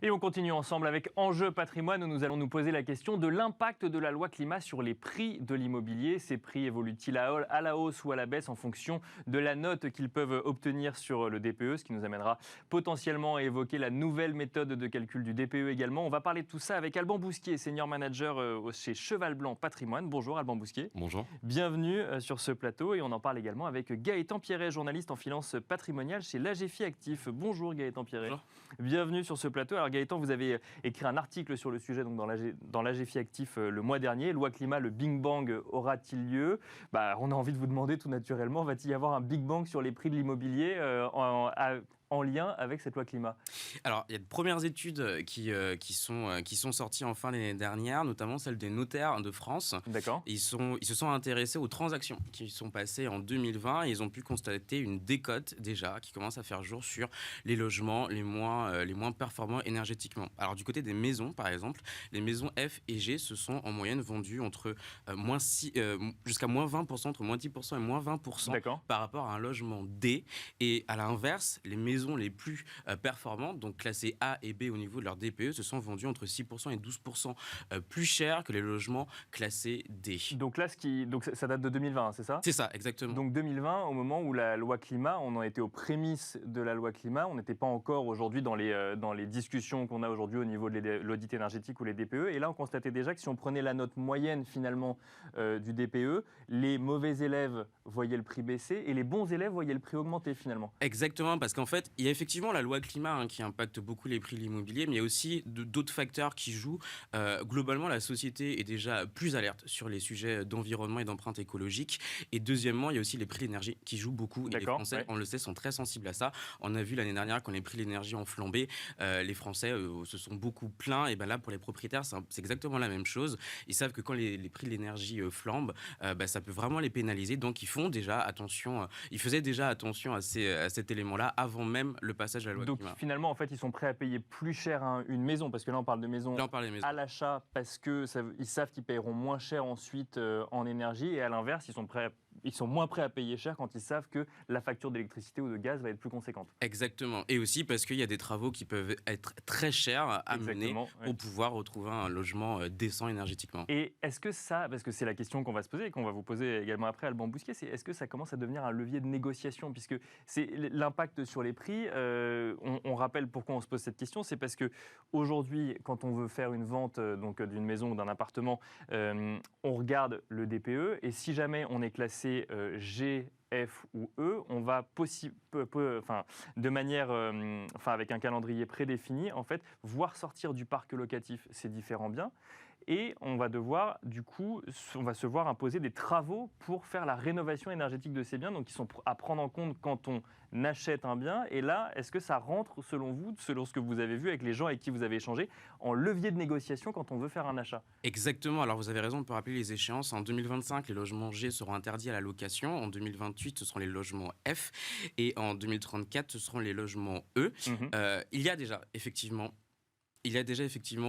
Et on continue ensemble avec Enjeu Patrimoine où nous allons nous poser la question de l'impact de la loi climat sur les prix de l'immobilier. Ces prix évoluent-ils à la hausse ou à la baisse en fonction de la note qu'ils peuvent obtenir sur le DPE, ce qui nous amènera potentiellement à évoquer la nouvelle méthode de calcul du DPE également. On va parler de tout ça avec Alban Bousquier, senior manager chez Cheval Blanc Patrimoine. Bonjour Alban Bousquier. Bonjour. Bienvenue sur ce plateau et on en parle également avec Gaëtan Pierret, journaliste en finance patrimoniale chez l'AGFI Actif. Bonjour Gaëtan Pierret. Bonjour. Bienvenue sur ce plateau. Alors Gaëtan, vous avez écrit un article sur le sujet donc dans l'AGFI Actif le mois dernier. Loi climat, le Big Bang aura-t-il lieu ? On a envie de vous demander tout naturellement, va-t-il y avoir un Big Bang sur les prix de l'immobilier en lien avec cette loi climat ? Alors, il y a de premières études qui sont sorties en fin d'année dernière, notamment celles des notaires de France. D'accord. Ils se sont intéressés aux transactions qui sont passées en 2020 et ils ont pu constater une décote déjà qui commence à faire jour sur les logements les moins performants énergétiquement. Alors, du côté des maisons, par exemple, les maisons F et G se sont en moyenne vendues entre jusqu'à moins 20%, entre moins 10% et moins 20% D'accord. par rapport à un logement D. Et à l'inverse, les maisons les plus performantes, donc classées A et B au niveau de leur DPE, se sont vendues entre 6% et 12% plus cher que les logements classés D. Donc là, ça date de 2020, c'est ça ? C'est ça, exactement. Donc 2020, au moment où la loi climat, on en était aux prémices de la loi climat, on n'était pas encore aujourd'hui dans les discussions qu'on a aujourd'hui au niveau de l'audit énergétique ou les DPE. Et là, on constatait déjà que si on prenait la note moyenne finalement du DPE, les mauvais élèves voyaient le prix baisser et les bons élèves voyaient le prix augmenter finalement. Exactement, parce qu'en fait, il y a effectivement la loi climat qui impacte beaucoup les prix de l'immobilier, mais il y a aussi d'autres facteurs qui jouent. Globalement, la société est déjà plus alerte sur les sujets d'environnement et d'empreinte écologique. Et deuxièmement, il y a aussi les prix de l'énergie qui jouent beaucoup. Et les Français, ouais, on le sait, sont très sensibles à ça. On a vu l'année dernière, quand les prix de l'énergie ont flambé, les Français se sont beaucoup plaints. Et là, pour les propriétaires, c'est exactement la même chose. Ils savent que quand les prix de l'énergie flambent, ça peut vraiment les pénaliser. Donc, ils faisaient déjà attention à cet élément-là avant même le passage à la loi climat. Donc finalement, en fait, ils sont prêts à payer plus cher une maison, parce que là, on parle de maison à l'achat, parce qu'ils savent qu'ils paieront moins cher ensuite en énergie, et à l'inverse, ils sont moins prêts à payer cher quand ils savent que la facture d'électricité ou de gaz va être plus conséquente. Exactement. Et aussi parce qu'il y a des travaux qui peuvent être très chers à mener pour pouvoir retrouver un logement décent énergétiquement. Et est-ce que ça, parce que c'est la question qu'on va se poser et qu'on va vous poser également après, Alban Bousquier, c'est est-ce que ça commence à devenir un levier de négociation ? Puisque c'est l'impact sur les prix, on rappelle pourquoi on se pose cette question, c'est parce qu'aujourd'hui, quand on veut faire une vente d'une maison ou d'un appartement, on regarde le DPE et si jamais on est classé G, F ou E, on va de manière, avec un calendrier prédéfini, en fait, voir sortir du parc locatif ces différents biens. Et on va se voir imposer des travaux pour faire la rénovation énergétique de ces biens, donc qui sont à prendre en compte quand on achète un bien. Et là, est-ce que ça rentre, selon vous, selon ce que vous avez vu avec les gens avec qui vous avez échangé, en levier de négociation quand on veut faire un achat ? Exactement. Alors vous avez raison de rappeler les échéances. En 2025, les logements G seront interdits à la location. En 2028, ce seront les logements F. Et en 2034, ce seront les logements E. Il y a déjà effectivement,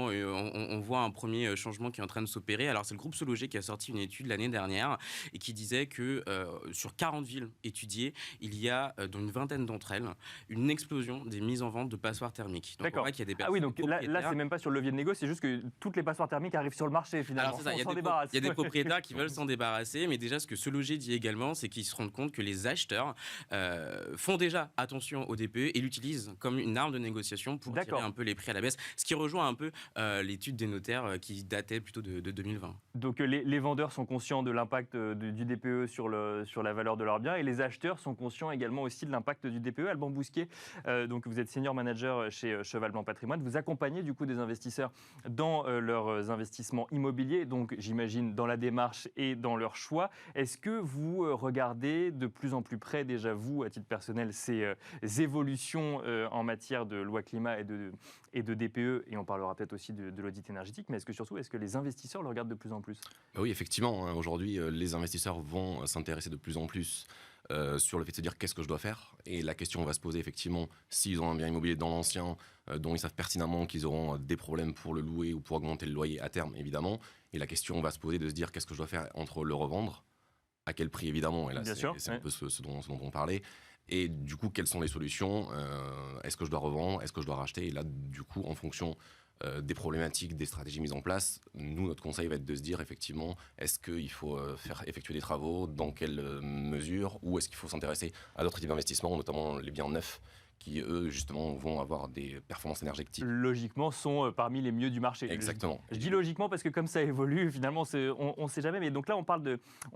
on voit un premier changement qui est en train de s'opérer. Alors, c'est le groupe Sologer qui a sorti une étude l'année dernière et qui disait que sur 40 villes étudiées, il y a, dans une vingtaine d'entre elles, une explosion des mises en vente de passoires thermiques. Donc, d'accord. On voit qu'il y a des personnes oui, donc là, c'est même pas sur le levier de négo, c'est juste que toutes les passoires thermiques arrivent sur le marché, finalement. Alors, c'est ça, il y a des propriétaires qui veulent s'en débarrasser, mais déjà, ce que Sologer dit également, c'est qu'ils se rendent compte que les acheteurs font déjà attention au DPE et l'utilisent comme une arme de négociation pour tirer un peu les prix à la baisse. Ce qui rejoint un peu l'étude des notaires qui datait plutôt de 2020. Donc les vendeurs sont conscients de l'impact du DPE sur la valeur de leurs biens et les acheteurs sont conscients également aussi de l'impact du DPE. Alban Bousquier, donc vous êtes senior manager chez Cheval Blanc Patrimoine. Vous accompagnez du coup des investisseurs dans leurs investissements immobiliers, donc j'imagine dans la démarche et dans leur choix. Est-ce que vous regardez de plus en plus près déjà vous, à titre personnel, ces évolutions en matière de loi climat et de DPE, et on parlera peut-être aussi de l'audit énergétique, mais est-ce que les investisseurs le regardent de plus en plus ? Oui, effectivement. Aujourd'hui, les investisseurs vont s'intéresser de plus en plus sur le fait de se dire qu'est-ce que je dois faire. Et la question va se poser effectivement s'ils ont un bien immobilier dans l'ancien, dont ils savent pertinemment qu'ils auront des problèmes pour le louer ou pour augmenter le loyer à terme, évidemment. Et la question va se poser de se dire qu'est-ce que je dois faire entre le revendre, à quel prix évidemment, et là c'est un peu ce dont on parlait, Et du coup, quelles sont les solutions? Est-ce que je dois revendre? Est-ce que je dois racheter? Et là, du coup, en fonction des problématiques, des stratégies mises en place, nous, notre conseil va être de se dire effectivement, est-ce qu'il faut faire effectuer des travaux, dans quelle mesure, ou est-ce qu'il faut s'intéresser à d'autres types d'investissements, notamment les biens neufs, qui eux, justement, vont avoir des performances énergétiques. Logiquement, sont parmi les mieux du marché. Exactement. Je dis logiquement parce que comme ça évolue, finalement, on ne sait jamais. Mais donc là, on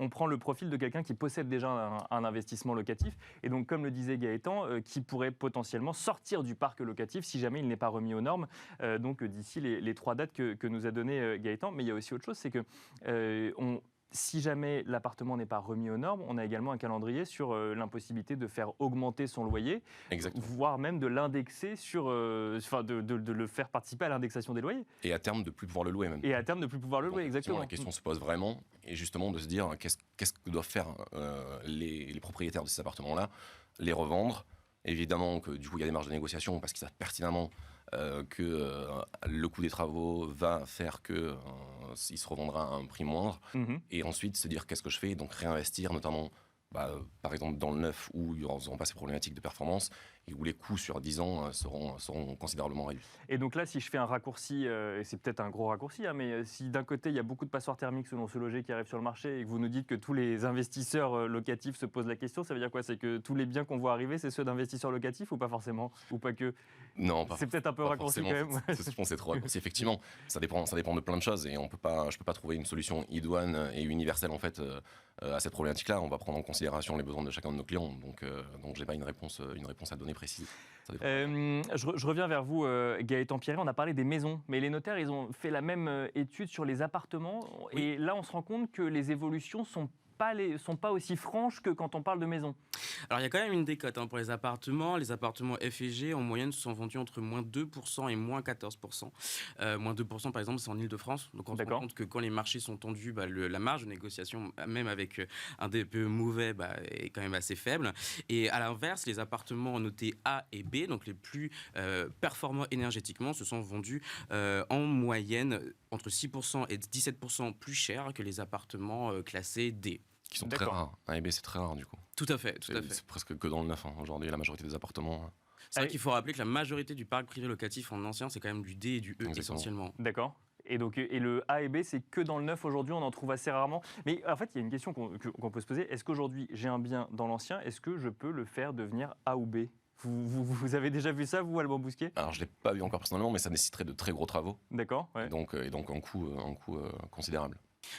prend le profil de quelqu'un qui possède déjà un investissement locatif. Et donc, comme le disait Gaëtan, qui pourrait potentiellement sortir du parc locatif si jamais il n'est pas remis aux normes. Donc, d'ici les 3 dates que nous a donné Gaëtan. Mais il y a aussi autre chose, c'est que si jamais l'appartement n'est pas remis aux normes, on a également un calendrier sur l'impossibilité de faire augmenter son loyer, voire même de l'indexer de le faire participer à l'indexation des loyers. Et à terme, de plus pouvoir le louer même. Et à terme, de plus pouvoir le louer, exactement. La question se pose vraiment, et justement de se dire qu'est-ce que doivent faire les propriétaires de ces appartements-là, les revendre. Évidemment que du coup, il y a des marges de négociation parce qu'ils savent pertinemment que le coût des travaux va faire qu'il se revendra à un prix moindre. Et ensuite, se dire qu'est-ce que je fais, donc réinvestir notamment par exemple dans le neuf où ils n'auront pas ces problématiques de performance et où les coûts sur 10 ans seront considérablement réduits. Et donc là, si je fais un raccourci, et c'est peut-être un gros raccourci, mais si d'un côté il y a beaucoup de passoires thermiques selon ce loger qui arrivent sur le marché et que vous nous dites que tous les investisseurs locatifs se posent la question, ça veut dire quoi? C'est que tous les biens qu'on voit arriver, c'est ceux d'investisseurs locatifs ou pas forcément? Ou pas que? Non, c'est peut-être un peu raccourci quand même. Je pense que c'est trop raccourci. Effectivement, ça dépend de plein de choses et je peux pas trouver une solution idoine et universelle en fait à cette problématique-là. On va prendre en considération les besoins de chacun de nos clients. Donc j'ai pas une réponse à donner précise. Je reviens vers vous, Gaëtan Pierret. On a parlé des maisons, mais les notaires, ils ont fait la même étude sur les appartements. Oui. Et là, on se rend compte que les évolutions sont pas aussi franches que quand on parle de maisons. Alors, il y a quand même une décote pour les appartements. Les appartements F et G, en moyenne, se sont vendus entre moins 2% et moins 14%. Moins 2%, par exemple, c'est en Ile-de-France. Donc, on se rend compte que quand les marchés sont tendus, la marge de négociation, même avec un DPE mauvais, est quand même assez faible. Et à l'inverse, les appartements notés A et B, donc les plus performants énergétiquement, se sont vendus en moyenne entre 6% et 17% plus cher que les appartements classés D. Qui sont très rares. A et B, c'est très rare du coup. Tout à fait. C'est presque que dans le neuf. Aujourd'hui, la majorité des appartements. C'est vrai qu'il faut rappeler que la majorité du parc privé locatif en ancien, c'est quand même du D et du E. Exactement. Essentiellement. D'accord. Et donc, le A et B, c'est que dans le neuf aujourd'hui, on en trouve assez rarement. Mais en fait, il y a une question qu'on peut se poser. Est-ce qu'aujourd'hui, j'ai un bien dans l'ancien, est-ce que je peux le faire devenir A ou B ? Vous avez déjà vu ça, vous, Alban Bousquet? Alors, je ne l'ai pas vu encore personnellement, mais ça nécessiterait de très gros travaux. D'accord. Ouais. Et donc un coût considérable.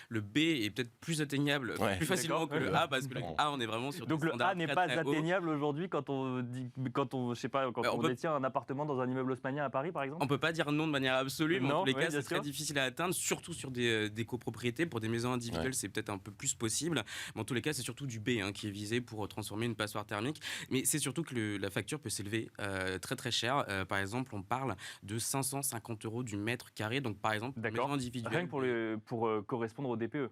Le B est peut-être plus atteignable plus facilement que le A parce que le A, on est vraiment sur donc des standards. Donc le A n'est pas atteignable aujourd'hui quand on détient un appartement dans un immeuble haussmannien à Paris, par exemple? On peut pas dire non de manière absolue, mais non, en tous les cas, c'est très difficile à atteindre, surtout sur des copropriétés. Pour des maisons individuelles, c'est peut-être un peu plus possible. Mais en tous les cas, c'est surtout du B qui est visé pour transformer une passoire thermique. Mais c'est surtout que la facture peut s'élever très très cher. Par exemple, on parle de 550 € du mètre carré. Donc par exemple, une maison individuelle. Rien que pour correspondre au DPE.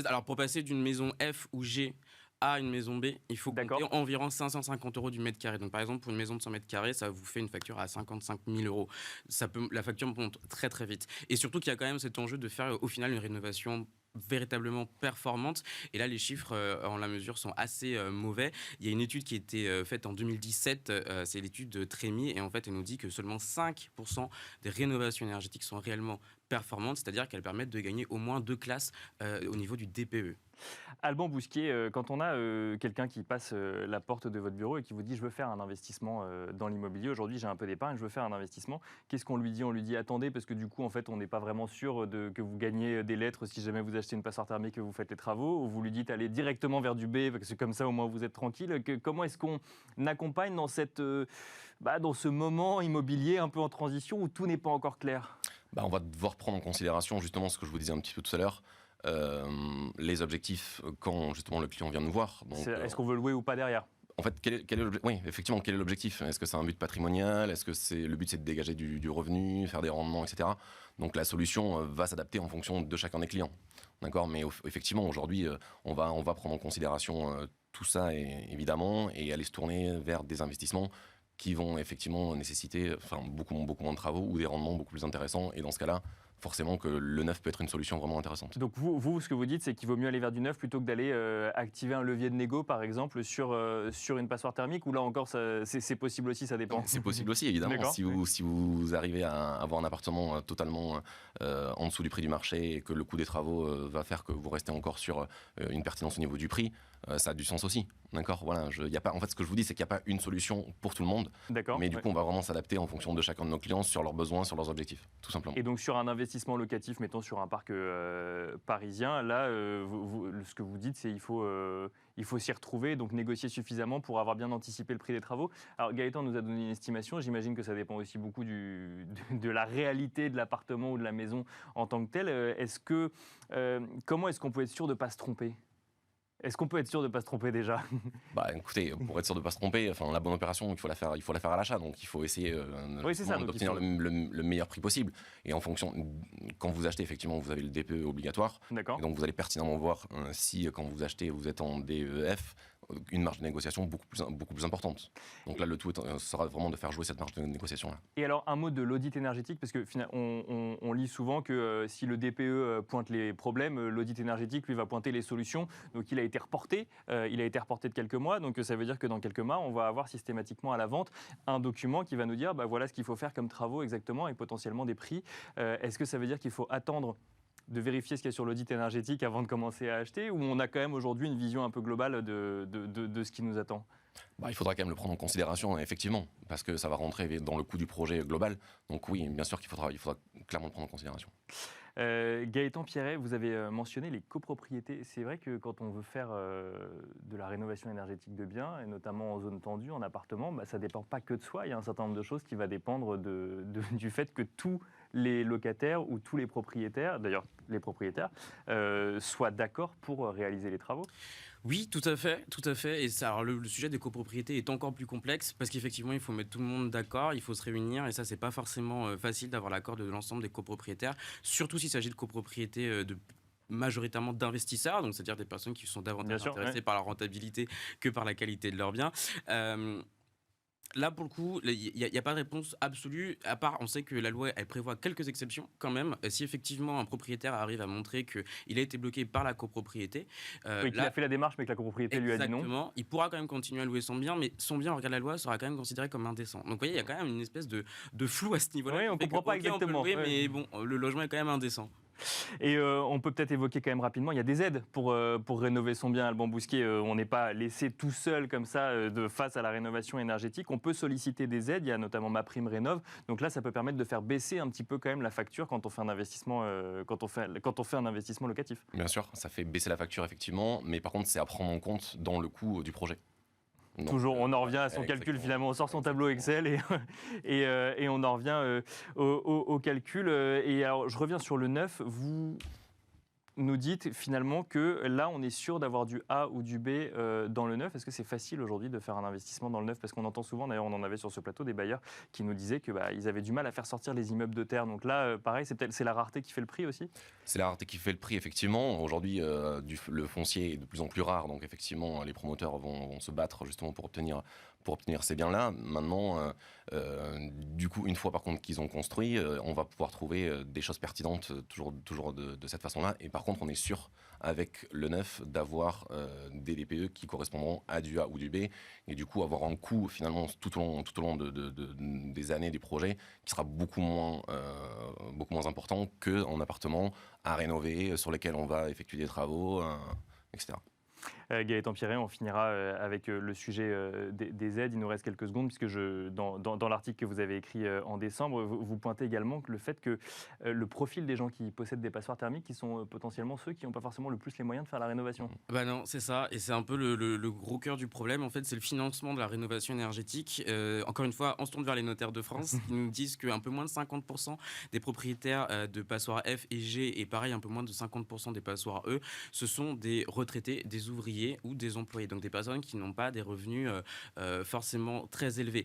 Alors pour passer d'une maison F ou G à une maison B, il faut compter environ 550 € du mètre carré. Donc par exemple, pour une maison de 100 mètres carrés, ça vous fait une facture à 55 000 €. La facture monte très très vite. Et surtout qu'il y a quand même cet enjeu de faire au final une rénovation véritablement performante. Et là, les chiffres en la mesure sont assez mauvais. Il y a une étude qui a été faite en 2017, c'est l'étude de Trémy, et en fait, elle nous dit que seulement 5% des rénovations énergétiques sont réellement performantes, c'est-à-dire qu'elles permettent de gagner au moins 2 classes au niveau du DPE. Alban Bousquet, quand on a quelqu'un qui passe la porte de votre bureau et qui vous dit « je veux faire un investissement dans l'immobilier, aujourd'hui j'ai un peu d'épargne, je veux faire un investissement », qu'est-ce qu'on lui dit? On lui dit « attendez, parce que du coup, en fait, on n'est pas vraiment sûr que vous gagnez des lettres si jamais vous achetez une passoire thermique et que vous faites les travaux », ou vous lui dites « allez directement vers du B, parce que comme ça, au moins, vous êtes tranquille ». Comment est-ce qu'on accompagne dans ce moment immobilier un peu en transition où tout n'est pas encore clair? On va devoir prendre en considération justement ce que je vous disais un petit peu tout à l'heure, les objectifs quand justement le client vient nous voir. Est-ce qu'on veut louer ou pas derrière? En fait, quel est l'objectif? Est-ce que c'est un but patrimonial? Est-ce que le but c'est de dégager du revenu, faire des rendements, etc. Donc la solution va s'adapter en fonction de chacun des clients. D'accord? Mais effectivement, aujourd'hui, on va prendre en considération tout ça évidemment et aller se tourner vers des investissements qui vont effectivement nécessiter beaucoup moins de travaux ou des rendements beaucoup plus intéressants. Et dans ce cas-là, forcément que le neuf peut être une solution vraiment intéressante. Donc vous, ce que vous dites, c'est qu'il vaut mieux aller vers du neuf plutôt que d'aller activer un levier de négo, par exemple, sur une passoire thermique, ou là encore, c'est possible aussi, ça dépend. C'est possible aussi, évidemment. Si vous arrivez à avoir un appartement totalement en dessous du prix du marché et que le coût des travaux va faire que vous restez encore sur une pertinence au niveau du prix, ça a du sens aussi. D'accord, voilà, en fait, ce que je vous dis, c'est qu'il n'y a pas une solution pour tout le monde. D'accord. Mais du coup, on va vraiment s'adapter en fonction de chacun de nos clients sur leurs besoins, sur leurs objectifs, tout simplement. Et donc, sur un investissement locatif, mettons sur un parc parisien, là, ce que vous dites, c'est qu'il faut s'y retrouver, donc négocier suffisamment pour avoir bien anticipé le prix des travaux. Alors, Gaëtan nous a donné une estimation. J'imagine que ça dépend aussi beaucoup de la réalité de l'appartement ou de la maison en tant que telle. Comment est-ce qu'on peut être sûr de ne pas se tromper ? Est-ce qu'on peut être sûr de ne pas se tromper déjà ? Écoutez, pour être sûr de ne pas se tromper, la bonne opération, il faut la faire à l'achat. Donc il faut essayer d'obtenir le meilleur prix possible. Et en fonction, quand vous achetez, effectivement, vous avez le DPE obligatoire. D'accord. Et donc vous allez pertinemment voir si, quand vous achetez, vous êtes en DEF, une marge de négociation beaucoup plus importante. Donc là, le tout sera vraiment de faire jouer cette marge de négociation-là. Et alors, un mot de l'audit énergétique, parce que on lit souvent que si le DPE pointe les problèmes, l'audit énergétique, lui, va pointer les solutions. Donc il a été reporté de quelques mois. Donc ça veut dire que dans quelques mois, on va avoir systématiquement à la vente un document qui va nous dire voilà ce qu'il faut faire comme travaux exactement et potentiellement des prix. Est-ce que ça veut dire qu'il faut attendre de vérifier ce qu'il y a sur l'audit énergétique avant de commencer à acheter, ou on a quand même aujourd'hui une vision un peu globale de ce qui nous attend ? Il faudra quand même le prendre en considération, effectivement, parce que ça va rentrer dans le coût du projet global. Donc oui, bien sûr qu'il faudra clairement le prendre en considération. Gaëtan Pierret, vous avez mentionné les copropriétés. C'est vrai que quand on veut faire de la rénovation énergétique de biens, et notamment en zone tendue, en appartement, ça ne dépend pas que de soi. Il y a un certain nombre de choses qui vont dépendre du fait que tous les locataires ou tous les propriétaires, d'ailleurs les propriétaires, soient d'accord pour réaliser les travaux. Oui, tout à fait, tout à fait. Et ça, alors le sujet des copropriétés est encore plus complexe parce qu'effectivement, il faut mettre tout le monde d'accord, il faut se réunir et ça, c'est pas forcément facile d'avoir l'accord de l'ensemble des copropriétaires, surtout s'il s'agit de copropriétés majoritairement d'investisseurs, donc c'est-à-dire des personnes qui sont davantage intéressées par la rentabilité que par la qualité de leurs biens. Là, pour le coup, il n'y a pas de réponse absolue, à part, on sait que la loi, elle prévoit quelques exceptions quand même. Si effectivement un propriétaire arrive à montrer qu'il a été bloqué par la copropriété... qu'il a fait la démarche, mais que la copropriété lui a dit non. Exactement, il pourra quand même continuer à louer son bien, mais son bien, au regard de la loi, sera quand même considéré comme indécent. Donc vous voyez, il y a quand même une espèce de flou à ce niveau-là. Oui, on ne comprend pas exactement. On peut louer, mais bon, le logement est quand même indécent. Et on peut peut-être évoquer quand même rapidement, il y a des aides pour rénover son bien. Alban Bousquier, on n'est pas laissé tout seul comme ça face à la rénovation énergétique. On peut solliciter des aides, il y a notamment MaPrimeRénov'. Donc là, ça peut permettre de faire baisser un petit peu quand même la facture quand on fait un investissement, quand on fait un investissement locatif. Bien sûr, ça fait baisser la facture effectivement, mais par contre, c'est à prendre en compte dans le coût du projet. Donc, toujours, on en revient à son calcul finalement, on sort son tableau Excel et on en revient au calcul. Et alors, je reviens sur le neuf, vous nous dites finalement que là, on est sûr d'avoir du A ou du B dans le neuf. Est-ce que c'est facile aujourd'hui de faire un investissement dans le neuf ? Parce qu'on entend souvent, d'ailleurs on en avait sur ce plateau, des bailleurs qui nous disaient qu'ils avaient du mal à faire sortir les immeubles de terre. Donc là, pareil, c'est la rareté qui fait le prix aussi ? C'est la rareté qui fait le prix, effectivement. Aujourd'hui, le foncier est de plus en plus rare. Donc effectivement, les promoteurs vont se battre justement pour obtenir ces biens-là. Maintenant, du coup, une fois par contre qu'ils ont construit, on va pouvoir trouver des choses pertinentes toujours de cette façon-là. Et par contre, on est sûr, avec le neuf, d'avoir des DPE qui correspondront à du A ou du B. Et du coup, avoir un coût, finalement, tout au long des années du projet, qui sera beaucoup moins important qu'en appartement à rénover, sur lesquels on va effectuer des travaux, etc. Gaëtan Pierret, on finira avec le sujet des aides. Il nous reste quelques secondes, puisque dans l'article que vous avez écrit en décembre, vous pointez également le fait que le profil des gens qui possèdent des passoires thermiques, qui sont potentiellement ceux qui n'ont pas forcément le plus les moyens de faire la rénovation. Bah non, c'est ça, et c'est un peu le gros cœur du problème. En fait, c'est le financement de la rénovation énergétique. Encore une fois, on se tourne vers les notaires de France, qui nous disent qu'un peu moins de 50% des propriétaires de passoires F et G, et pareil, un peu moins de 50% des passoires E, ce sont des retraités, des ouvriers, salariés ou des employés, donc des personnes qui n'ont pas des revenus forcément très élevés.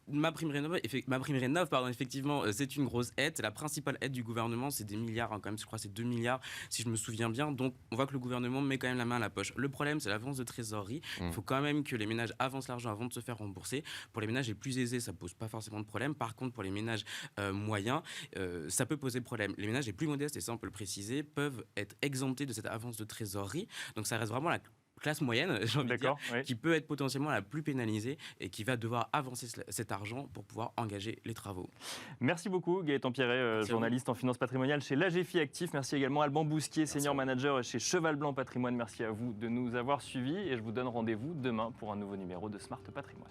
Ma prime rénov, pardon, effectivement, c'est une grosse aide. C'est la principale aide du gouvernement, c'est des milliards, hein, quand même, je crois que c'est 2 milliards, si je me souviens bien. Donc, on voit que le gouvernement met quand même la main à la poche. Le problème, c'est l'avance de trésorerie. Il faut quand même que les ménages avancent l'argent avant de se faire rembourser. Pour les ménages les plus aisés, ça ne pose pas forcément de problème. Par contre, pour les ménages moyens, ça peut poser problème. Les ménages les plus modestes, et ça on peut le préciser, peuvent être exemptés de cette avance de trésorerie. Donc, ça reste vraiment la classe moyenne, j'ai envie de dire, Oui. qui peut être potentiellement la plus pénalisée et qui va devoir avancer cet argent pour pouvoir engager les travaux. Merci beaucoup Gaëtan Pierret, journaliste en finance patrimoniale chez l'AGFI Actif. Merci également Alban Bousquier, senior manager chez Cheval Blanc Patrimoine. Merci à vous de nous avoir suivis et je vous donne rendez-vous demain pour un nouveau numéro de Smart Patrimoine.